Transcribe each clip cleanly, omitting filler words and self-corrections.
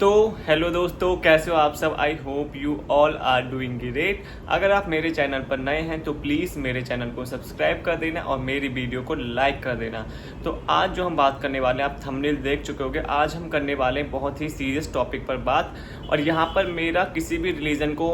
तो हेलो दोस्तों, कैसे हो आप सब। I hope you all are doing great. अगर आप मेरे चैनल पर नए हैं तो प्लीज़ मेरे चैनल को सब्सक्राइब कर देना और मेरी वीडियो को लाइक कर देना। तो आज जो हम बात करने वाले हैं, आप थंबनेल देख चुके होंगे, आज हम करने वाले हैं बहुत ही सीरियस टॉपिक पर बात। और यहाँ पर मेरा किसी भी रिलीजन को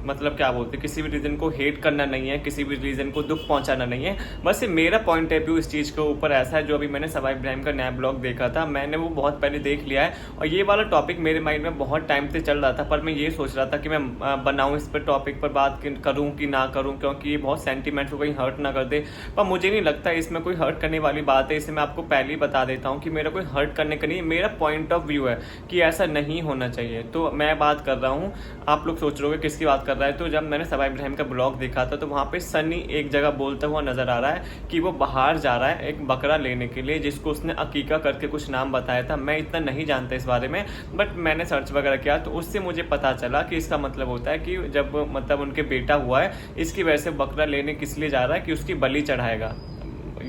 मतलब क्या बोलते हैं, किसी भी रिलीजन को हेट करना नहीं है, किसी भी रिलीजन को दुख पहुँचाना नहीं है। बस ये मेरा पॉइंट ऑफ व्यू इस चीज़ के ऊपर ऐसा है। जो अभी मैंने सवाई इब्राहिम का नया ब्लॉग देखा था, मैंने वो बहुत पहले देख लिया है और ये वाला टॉपिक मेरे माइंड में बहुत टाइम से चल रहा था। पर मैं ये सोच रहा था कि मैं बनाऊं इस पर टॉपिक पर बात करूं कि ना करूं, क्योंकि ये बहुत सेंटीमेंट को कहीं हर्ट ना कर दे। पर मुझे नहीं लगता इसमें कोई हर्ट करने वाली बात है। इसे मैं आपको पहले ही बता देता हूं कि मेरा कोई हर्ट करने का नहीं, मेरा पॉइंट ऑफ व्यू है कि ऐसा नहीं होना चाहिए। तो मैं बात कर रहा हूँ, आप लोग सोच रहे हो किसकी बात कर रहा है। तो जब मैंने सवाई इब्राहिम का ब्लॉग देखा था तो वहाँ पे सनी एक जगह बोलता हुआ नजर आ रहा है कि वो बाहर जा रहा है एक बकरा लेने के लिए, जिसको उसने अकीका करके कुछ नाम बताया था। मैं इतना नहीं जानता इस बारे में, बट मैंने सर्च वगैरह किया तो उससे मुझे पता चला कि इसका मतलब होता है कि जब मतलब उनके बेटा हुआ है, इसकी वजह से बकरा लेने किस लिए जा रहा है कि उसकी बलि चढ़ाएगा।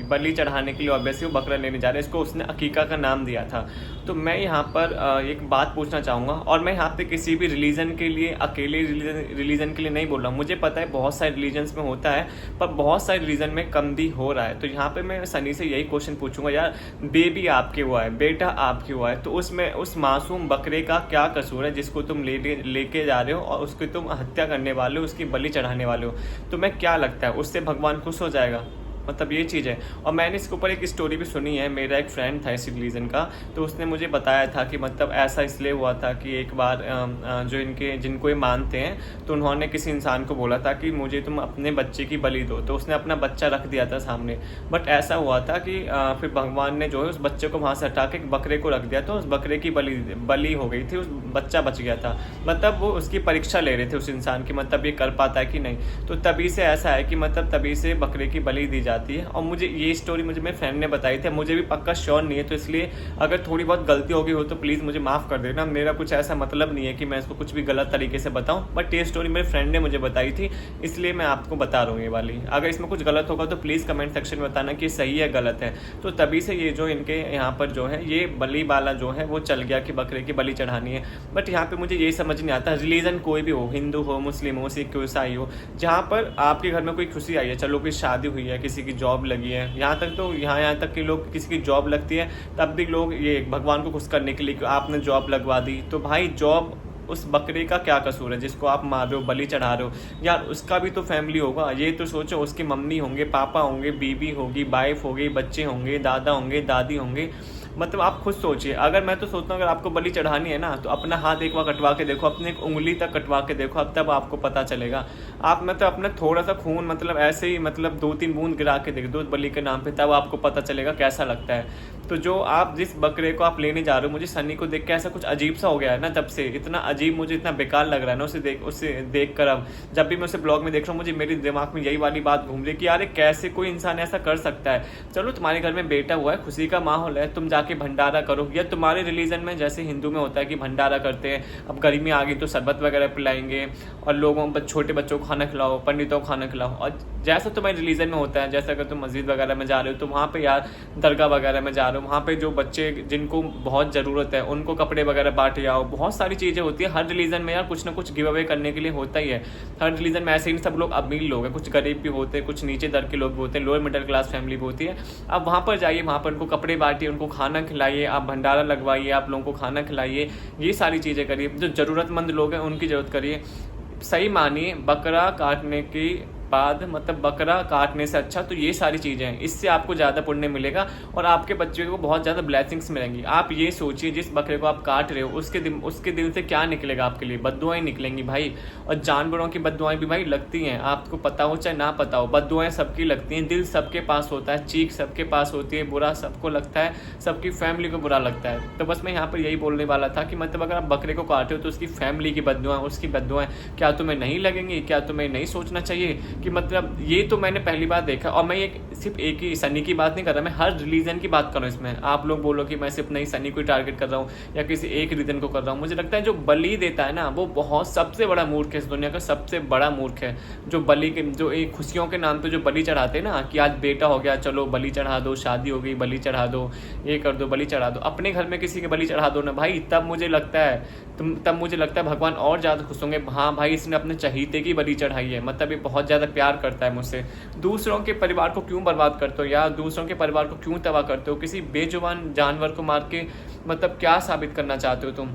बलि चढ़ाने के लिए ऑब्वियसली वो बकरा लेने जा रहा है। इसको उसने अकीका का नाम दिया था। तो मैं यहाँ पर एक बात पूछना चाहूँगा, और मैं यहाँ पे किसी भी रिलीजन के लिए, अकेले रिलीजन के लिए नहीं बोल रहा हूँ। मुझे पता है बहुत सारे रिलीजन्स में होता है, पर बहुत सारे रिलीजन में कम भी हो रहा है। तो यहाँ पे मैं सनी से यही क्वेश्चन पूछूंगा, यार बेबी आपके हुआ है, बेटा आपके हुआ है, तो उसमें उस मासूम बकरे का क्या कसूर है जिसको तुम लेके जा रहे हो और उसकी तुम हत्या करने वाले हो, उसकी बलि चढ़ाने वाले हो। तुम्हें क्या लगता है उससे भगवान खुश हो जाएगा? मतलब ये चीज़ है। और मैंने इसके ऊपर एक स्टोरी भी सुनी है। मेरा एक फ्रेंड था इसी रिलीजन का, तो उसने मुझे बताया था कि मतलब ऐसा इसलिए हुआ था कि एक बार जो जिनको ये मानते हैं, तो उन्होंने किसी इंसान को बोला था कि मुझे तुम अपने बच्चे की बलि दो। तो उसने अपना बच्चा रख दिया था सामने, बट ऐसा हुआ था कि फिर भगवान ने जो है उस बच्चे को वहाँ से हटा के बकरे को रख दिया, तो उस बकरे की बलि हो गई थी, उस बच्चा बच गया था। मतलब वो उसकी परीक्षा ले रहे थे उस इंसान की, मतलब ये कर पाता है कि नहीं। तो तभी से ऐसा है कि मतलब तभी से बकरे की बलि दी जाती है। और मुझे ये स्टोरी मेरे फ्रेंड ने बताई थी, मुझे भी पक्का श्योर नहीं है, तो इसलिए अगर थोड़ी बहुत गलती हो गई हो तो प्लीज़ मुझे माफ़ कर देना। मेरा कुछ ऐसा मतलब नहीं है कि मैं इसको कुछ भी गलत तरीके से बताऊं, बट ये स्टोरी मेरे फ्रेंड ने मुझे बताई थी, इसलिए मैं आपको बता रहा हूँ ये वाली। अगर इसमें कुछ गलत होगा तो प्लीज़ कमेंट सेक्शन में बताना कि सही है गलत है। तो तभी से ये जो इनके यहाँ पर जो है ये बलि वाला जो है वो चल गया कि बकरे की बलि चढ़ानी है। बट यहाँ पर मुझे ये समझ नहीं आता, रिलीजन कोई भी हो, हिंदू हो, मुस्लिम हो, सिख हो, ईसाई हो, जहाँ पर आपके घर में कोई खुशी आई है, चलो कोई शादी हुई है, किसी की जॉब लगी है, यहाँ तक तो यहाँ तक कि लोग किसी की जॉब लगती है तब भी लोग ये भगवान को खुश करने के लिए कि आपने जॉब लगवा दी। तो भाई जॉब, उस बकरे का क्या कसूर है जिसको आप मार रहे हो, बलि चढ़ा रहे हो? यार उसका भी तो फैमिली होगा। ये तो सोचो, उसकी मम्मी होंगे, पापा होंगे, बीबी होगी, वाइफ होगी, बच्चे होंगे, दादा होंगे, दादी होंगे। मतलब आप खुद सोचिए। अगर मैं तो सोचता हूँ अगर आपको बलि चढ़ानी है ना, तो अपना हाथ एक बार कटवा के देखो, अपनी एक उंगली तक कटवा के देखो, अब तब आपको पता चलेगा। आप मतलब अपना थोड़ा सा खून मतलब ऐसे ही मतलब 2-3 बूंद गिरा के देख दो बलि के नाम पे, तब आपको पता चलेगा कैसा लगता है। तो जो आप जिस बकरे को आप लेने जा रहे हो, मुझे सनी को देख के ऐसा कुछ अजीब सा हो गया है ना, तब से इतना अजीब, मुझे इतना बेकार लग रहा है ना उसे देख कर। अब जब भी मैं उसे ब्लॉग में देख रहा हूँ, मुझे मेरे दिमाग में यही वाली बात घूम रही है कि यार कैसे कोई इंसान ऐसा कर सकता है। चलो तुम्हारे घर में बेटा हुआ है, खुशी का माहौल है, तुम जाके भंडारा करो, या तुम्हारे रिलीजन में जैसे हिंदू में होता है कि भंडारा करते हैं, अब गर्मी आ गई तो शरबत वगैरह पिलाएंगे और लोगों छोटे बच्चों को खाना खिलाओ, पंडितों को खाना खिलाओ। और जैसा तुम्हारे रिलीजन में होता है, जैसे अगर तुम मस्जिद वगैरह में जा रहे हो तो वहाँ पे यार दरगाह वगैरह में जा रहे हो, वहाँ पे जो बच्चे जिनको बहुत ज़रूरत है उनको कपड़े वगैरह बांट आओ। बहुत सारी चीज़ें होती है हर रिलीजन में यार, कुछ ना कुछ गिव अवे करने के लिए होता ही है। हर रिलीजन में ऐसे ही सब लोग अमीर लोग हैं, कुछ गरीब भी होते हैं, कुछ नीचे दर के लोग भी होते हैं, लोअर मिडिल क्लास फैमिली भी होती है। आप वहाँ पर जाइए, वहाँ पर उनको कपड़े बांटिए, उनको खाना खिलाइए, आप भंडारा लगवाइए, आप लोगों को खाना खिलाइए, ये सारी चीज़ें करिए। जो ज़रूरतमंद लोग हैं उनकी ज़रूरत करिए। सही मानिए, बकरा काटने की बाद मतलब बकरा काटने से अच्छा तो ये सारी चीज़ें हैं, इससे आपको ज़्यादा पुण्य मिलेगा और आपके बच्चे को बहुत ज़्यादा ब्लेसिंग्स मिलेंगी। आप ये सोचिए, जिस बकरे को आप काट रहे हो उसके दिल से क्या निकलेगा आपके लिए? बद्दुआएं निकलेंगी भाई। और जानवरों की बद्दुआएं भी भाई लगती हैं, आपको पता हो चाहे ना पता हो, बद्दुआएं सबकी लगती हैं। दिल सबके पास होता है, चीख सबके पास होती है, बुरा सबको लगता है, सबकी फैमिली को बुरा लगता है। तो बस मैं यहाँ पर यही बोलने वाला था कि मतलब अगर आप बकरे को काटे हो तो उसकी फैमिली की बद्दुआएं, उसकी बद्दुआएं क्या तुम्हें नहीं लगेंगी? क्या तुम्हें नहीं सोचना चाहिए कि मतलब ये तो मैंने पहली बार देखा। और मैं एक सिर्फ एक ही सनी की बात नहीं कर रहा, मैं हर रिलीजन की बात कर रहा हूँ इसमें। आप लोग बोलो कि मैं सिर्फ नहीं सनी को टारगेट कर रहा हूँ या किसी एक रीजन को कर रहा हूँ। मुझे लगता है जो बलि देता है ना वो बहुत सबसे बड़ा मूर्ख है, इस दुनिया का सबसे बड़ा मूर्ख है। जो बलि के जो एक खुशियों के नाम पे जो बलि चढ़ाते हैं ना कि आज बेटा हो गया चलो बलि चढ़ा दो, शादी हो गई बलि चढ़ा दो, ये कर दो बलि चढ़ा दो, अपने घर में किसी के बलि चढ़ा दो ना भाई, तब मुझे लगता है भगवान और ज़्यादा खुश होंगे। हाँ भाई इसने अपने चहीते की बलि चढ़ाई है, मतलब ये बहुत ज़्यादा प्यार करता है मुझसे। दूसरों के परिवार को क्यों बर्बाद करते हो यार, दूसरों के परिवार को क्यों तबाह करते हो, किसी बेजुबान जानवर को मार के मतलब क्या साबित करना चाहते हो तुम।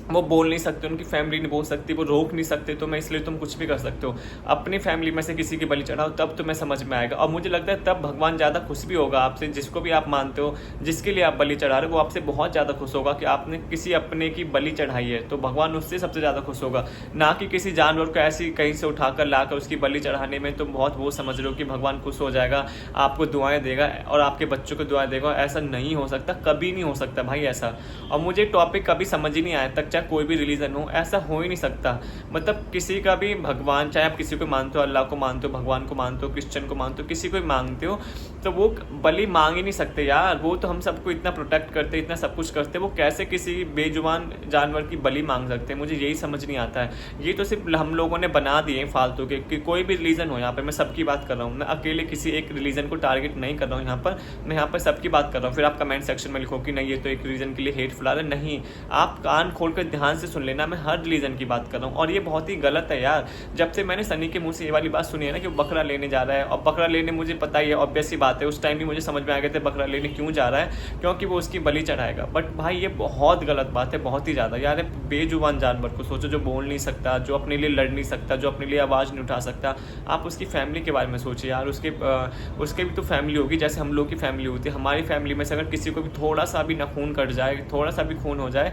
वो बोल नहीं सकते, उनकी फैमिली नहीं बोल सकती, वो रोक नहीं सकते, तो मैं इसलिए तुम कुछ भी कर सकते हो। अपनी फैमिली में से किसी की बलि चढ़ाओ तब तुम्हें समझ में आएगा। और मुझे लगता है तब भगवान ज़्यादा खुश भी होगा आपसे, जिसको भी आप मानते हो, जिसके लिए आप बलि चढ़ा रहे हो वो आपसे बहुत ज़्यादा खुश होगा कि आपने किसी अपने की बलि चढ़ाई है, तो भगवान उससे सबसे ज़्यादा खुश होगा। ना कि किसी जानवर को ऐसी कहीं से उठाकर लाकर उसकी बलि चढ़ाने में तुम बहुत वो समझ रहे हो कि भगवान खुश हो जाएगा, आपको दुआएं देगा और आपके बच्चों को दुआएं देगा। ऐसा नहीं हो सकता, कभी नहीं हो सकता भाई ऐसा। और मुझे टॉपिक कभी समझ ही नहीं आया तक, चाहे कोई भी रिलीजन हो, ऐसा हो ही नहीं सकता। मतलब किसी का भी भगवान, चाहे आप किसी को मानते हो, अल्लाह को मानते हो, भगवान को मानते हो, क्रिश्चियन को मानते हो, किसी को भी मांगते हो, तो वो बलि मांग ही नहीं सकते यार। वो तो हम सबको इतना प्रोटेक्ट करते, इतना सब कुछ करते, वो कैसे किसी बेजुबान जानवर की बलि मांग सकते हैं, मुझे यही समझ नहीं आता है। ये तो सिर्फ हम लोगों ने बना दिए फालतू के, कि कोई भी रिलीजन हो, यहाँ पे मैं सबकी बात कर रहा हूँ, मैं अकेले किसी एक रिलीजन को टारगेट नहीं कर रहा हूँ यहाँ पर, मैं यहाँ पर सबकी बात कर रहा हूँ। फिर आप कमेंट सेक्शन में लिखो कि नहीं ये तो एक रिलीजन के लिए हेट फैला रहा है, नहीं, आप कान खोल कर ध्यान से सुन लेना, मैं हर रिलीजन की बात कर रहा हूँ। और ये बहुत ही गलत है यार। जब से मैंने सनी के मुंह से ये वाली बात सुनी है ना कि वो बकरा लेने जा रहा है, और बकरा लेने मुझे पता ही है, ऑब्वियस सी बात है, उस टाइम भी मुझे समझ में आ गए थे बकरा लेने क्यों जा रहा है, क्योंकि वो उसकी बलि चढ़ाएगा। बट भाई ये बहुत गलत बात है, बहुत ही ज़्यादा यार। बेजुबान जानवर को सोचो, जो बोल नहीं सकता, जो अपने लिए लड़ नहीं सकता, जो अपने लिए आवाज़ नहीं उठा सकता। आप उसकी फैमिली के बारे में सोचिए यार, उसके भी तो फैमिली होगी, जैसे हम लोग की फैमिली होती है। हमारी फैमिली में से अगर किसी को भी थोड़ा सा भी ना खून कट जाए, थोड़ा सा भी खून हो जाए,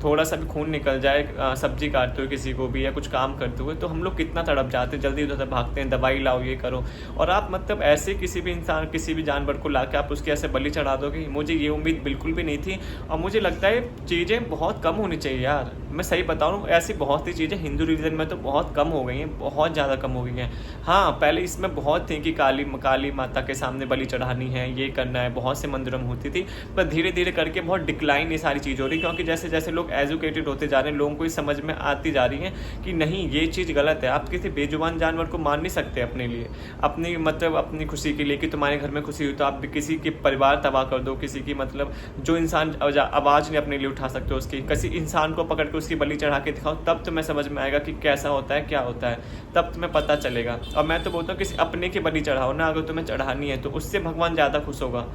थोड़ा सा भी खून निकल जाए, सब्जी काटते हुए किसी को भी या कुछ काम करते हुए, तो हम लोग कितना तड़प जाते हैं, जल्दी उधर भागते हैं, दवाई लाओ, ये करो। और आप मतलब ऐसे किसी भी इंसान, किसी भी जानवर को ला के आप उसकी ऐसे बलि चढ़ा दोगे, मुझे ये उम्मीद बिल्कुल भी नहीं थी। और मुझे लगता है चीज़ें बहुत कम होनी चाहिए यार, मैं सही बता रहा हूँ। ऐसी बहुत सी चीज़ें हिंदू रिलीजन में तो बहुत कम हो गई हैं, बहुत ज़्यादा कम हो गई हैं। हाँ पहले इसमें बहुत थी कि काली माता के सामने बलि चढ़ानी है, ये करना है, बहुत से मंदिरों में होती थी। पर धीरे धीरे करके बहुत डिक्लाइन ये सारी चीज़ हो रही, क्योंकि जैसे जैसे लोग एजुकेटेड होते जा रहे हैं, लोगों को ये समझ में आती जा रही है कि नहीं ये चीज़ गलत है। आप किसी बेजुबान जानवर को मार नहीं सकते अपने लिए, अपनी मतलब अपनी खुशी के लिए, कि तुम्हारे घर में खुशी हुई तो आप किसी के परिवार तबाह कर दो, किसी की मतलब जो इंसान आवाज़ नहीं अपने लिए उठा सकते उसकी, किसी इंसान को पकड़ के उसकी बलि चढ़ा के दिखाओ, तब तुम्हें समझ में आएगा कि कैसा होता है, क्या होता है, तब तुम्हें पता चलेगा। और मैं तो बोलता हूँ किसी अपने की बलि चढ़ाओ ना, अगर तुम्हें चढ़ानी है तो उससे भगवान ज़्यादा खुश होगा,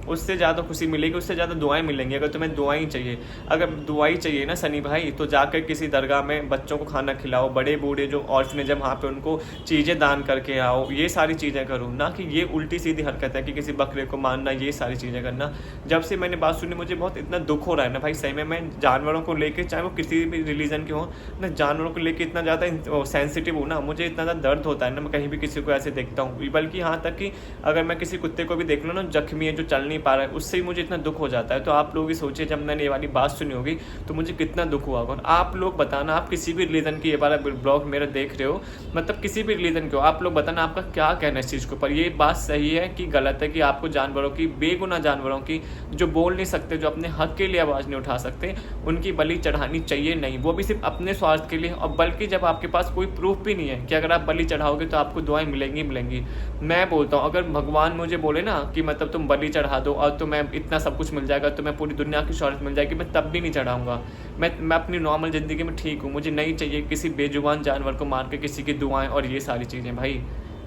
उससे ज़्यादा खुशी मिलेगी, उससे ज़्यादा दुआएं मिलेंगी। अगर तुम्हें दुआएं चाहिए, अगर दुआई चाहिए ना सनी भाई, तो जाकर किसी दरगाह में बच्चों को खाना खिलाओ, बड़े बूढ़े जो ऑर्फनेज है वहाँ पे उनको चीज़ें दान करके आओ, ये सारी चीज़ें करो, ना कि ये उल्टी सीधी हरकत है कि किसी बकरे को मारना, ये सारी चीज़ें करना। जब से मैंने बात सुनी मुझे बहुत इतना दुख हो रहा है ना भाई, सही में। मैं जानवरों को लेकर, चाहे वो किसी भी रिलीजन के हो ना, जानवरों को लेकर इतना ज़्यादा सेंसिटिव हूँ ना, मुझे इतना ज़्यादा दर्द होता है ना, मैं कहीं भी किसी को ऐसे देखता हूँ। बल्कि यहाँ तक कि अगर मैं किसी कुत्ते को भी देख लूँ ना जख्मी है, जो चल नहीं पा रहा है, उससे मुझे इतना दुख हो जाता है। तो आप लोग भी सोचिए, जब मैंने ये वाली बात सुनी होगी तो मुझे कितना दुख हुआ होगा। आप लोग बताना, आप किसी भी रिलीजन की ये वाला ब्लॉग मेरा देख रहे हो, मतलब किसी भी रिलीजन के हो, आप लोग बताना आपका क्या कहना है इस चीज़ के ऊपर। ये बात सही है कि गलत है कि आपको जानवरों की, बेगुनाह जानवरों की, जो बोल नहीं सकते, जो अपने हक के लिए आवाज़ नहीं उठा सकते, उनकी बलि चढ़ानी चाहिए नहीं, वो भी सिर्फ अपने स्वार्थ के लिए। और बल्कि जब आपके पास कोई प्रूफ भी नहीं है कि अगर आप बलि चढ़ाओगे तो आपको दुआएं मिलेंगी। मैं बोलता हूँ अगर भगवान मुझे बोले ना कि मतलब तुम बलि चढ़ा दो और तुम्हें इतना सब कुछ मिल जाएगा, तुम्हें पूरी दुनिया की शोहरत मिल जाएगी, मैं तब भी नहीं चढ़ाऊंगा। मैं अपनी नॉर्मल ज़िंदगी में ठीक हूँ, मुझे नहीं चाहिए किसी बेजुबान जानवर को मार के किसी की दुआएं और ये सारी चीज़ें। भाई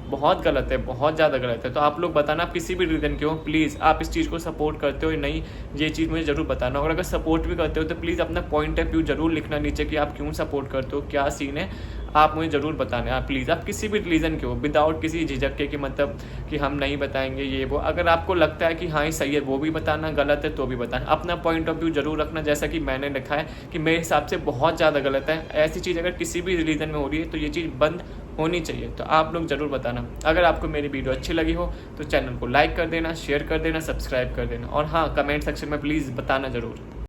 बहुत गलत है, बहुत ज़्यादा गलत है। तो आप लोग बताना, आप किसी भी रीज़न के हो, प्लीज़ आप इस चीज़ को सपोर्ट करते हो या नहीं, ये चीज़ मुझे ज़रूर बताना। और अगर सपोर्ट भी करते हो तो प्लीज़ अपना पॉइंट ऑफ व्यू ज़रूर लिखना नीचे कि आप क्यों सपोर्ट करते हो, क्या सीन है, आप मुझे ज़रूर बताना। आप प्लीज़, आप किसी भी रिलीजन के हो, विदाउट किसी झिझक के कि मतलब कि हम नहीं बताएंगे ये वो। अगर आपको लगता है कि हाँ ये सही है वो भी बताना, गलत है तो भी बताना, अपना पॉइंट ऑफ व्यू ज़रूर रखना। जैसा कि मैंने लिखा है कि मेरे हिसाब से बहुत ज़्यादा गलत है, ऐसी चीज़ अगर किसी भी रिलीजन में हो रही है तो ये चीज़ बंद होनी चाहिए। तो आप लोग ज़रूर बताना। अगर आपको मेरी वीडियो अच्छी लगी हो तो चैनल को लाइक कर देना, शेयर कर देना, सब्सक्राइब कर देना, और हाँ कमेंट सेक्शन में प्लीज़ बताना ज़रूर।